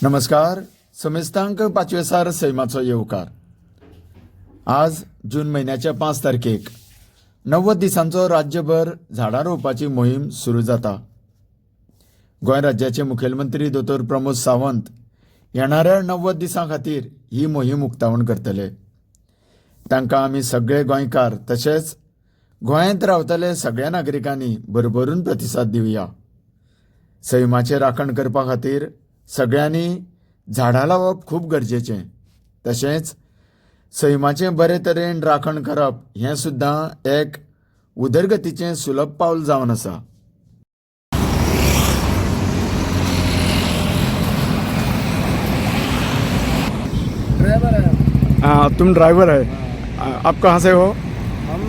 नमस्कार. समेस्तांक 5वेसार सैमाचो येवकार. आज जून महिन्याच्या 5 तारखेक 90 दिसांचो राज्यभर झाडां रोवपाची मोहीम सुरू जाता. गोंय राज्याचे मुखेलमंत्री दोतोर प्रमोद सावंत येणाऱ्या 90 दिसां खातीर ही मोहीम उक्तावण करतले. तांकां आमी सगळे गोंयकार तशेंच गोंयांत रावतले सगळ्या नागरिकांनी भरभरून प्रतिसाद दिवया. सैमाचे राखण करपा खातीर सगळ्यांनी झाडां लावप खूब गरजेचें. तशेंच सैमाचें बरे तरेन राखण करप हें सुद्दां एक उदरगतीचें सुलभ पावल जावन आसा. ड्राइवर है. हाँ, तुम ड्राइवर है. आप कहाँ से हो? हम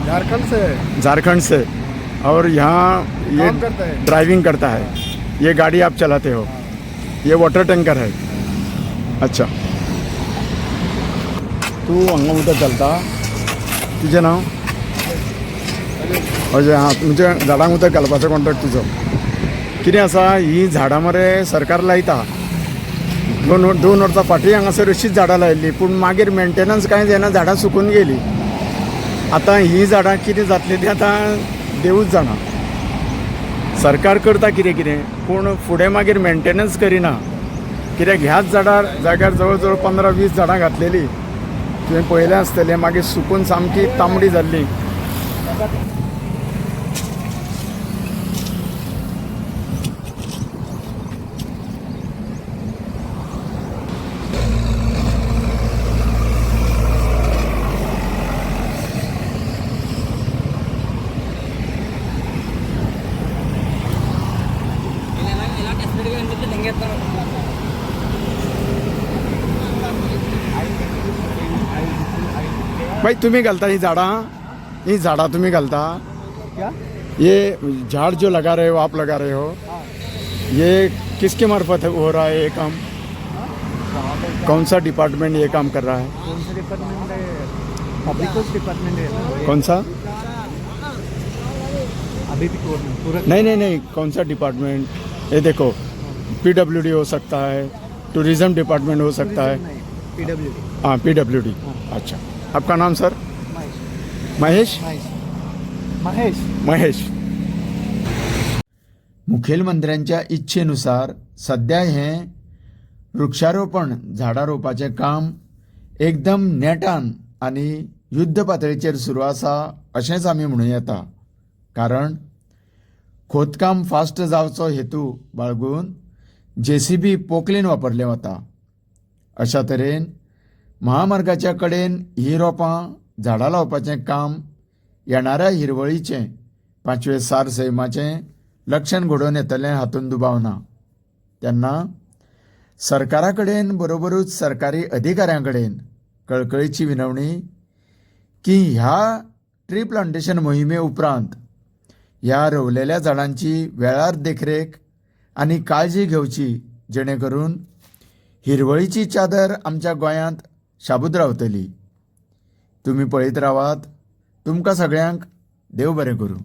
झारखंड से है. झारखंड से. और यहाँ ये काम करता है. ड्राइविंग करता है. ये गाड़ी आप चलाते हो. ये वाटर टैंकर है. अच्छा. तू हांगा उदक घालता. तुजें नांव? अजय. हां, तुमच्या झाडांक उदक घालपाचो कॉन्ट्रॅक्ट तुजो. कितें आसा, ही झाडां मरे सरकार लायता. दोन वर्सां फाटीं हांगासर अशीच झाडां लायिल्लीं, पूण मागीर मेंटेनन्स कांय जायना, झाडां सुकून गेलीं. आतां ही झाडां कितें जातलीं तें आतां देवूच जाणा. सरकार करता कितें कितें, पूण फुडें मागीर मेंटेनन्स करिना. कित्याक ह्याच झाडार जाग्यार जवळ जवळ 15-20 झाडां घातलेलीं. तुवें पळयलें आसतलें, मागीर सुकून सामकी तांबडी जाल्ली. भाई, तुम्ही घालता ही झाडां तुम्ही घालता? क्या? ये झाड़ जो लगा रहे हो, आप लगा रहे हो, ये किसके मार्फत हो रहा है ये काम? कौन सा डिपार्टमेंट ये काम कर रहा है? कौन सा डिपार्टमेंट है? पब्लिक डिपार्टमेंट है. कौन सा? अभी भी पूरा नहीं, कौन सा डिपार्टमेंट? ये देखो, PWD हो सकता है, टूरिज्म डिपार्टमेंट हो सकता है. PWD. हाँ, PWD. अच्छा. आपका नाम सर? महेश. महेश. मुखेलमंत्र्यांच्या इच्छेनुसार सध्या हे वृक्षारोपण झाडां रोवपाचें काम एकदम नेटान आनी युद्ध पातळीचेर सुरू आसा अशेंच आमी म्हणूं येता. कारण खोदकाम फास्ट जावचो हेतू बाळगून JCB पोकलीन वापरलें वता. अशा तरेन महामार्गाच्या कडेन ही रोपां झाडां लावपाचें काम येणाऱ्या हिरवळीचें 5वें सार सैमाचें लक्षण घडोवन येतलें हातूंत दुबाव ना. तेन्ना सरकारा कडेन बरोबरूच सरकारी अधिकाऱ्यां कडेन कळकळीची विनवणी की ह्या ट्री प्लांटेशन मोहिमे उपरांत ह्या रोवलेल्या झाडांची वेळार देखरेख आनी काळजी घेवची, जेणे करून हिरवळीची चादर आमच्या गोंयांत शाबूत रावतली. तुम्ही पळयत रावात. तुमकां सगळ्यांक देव बरें करूं.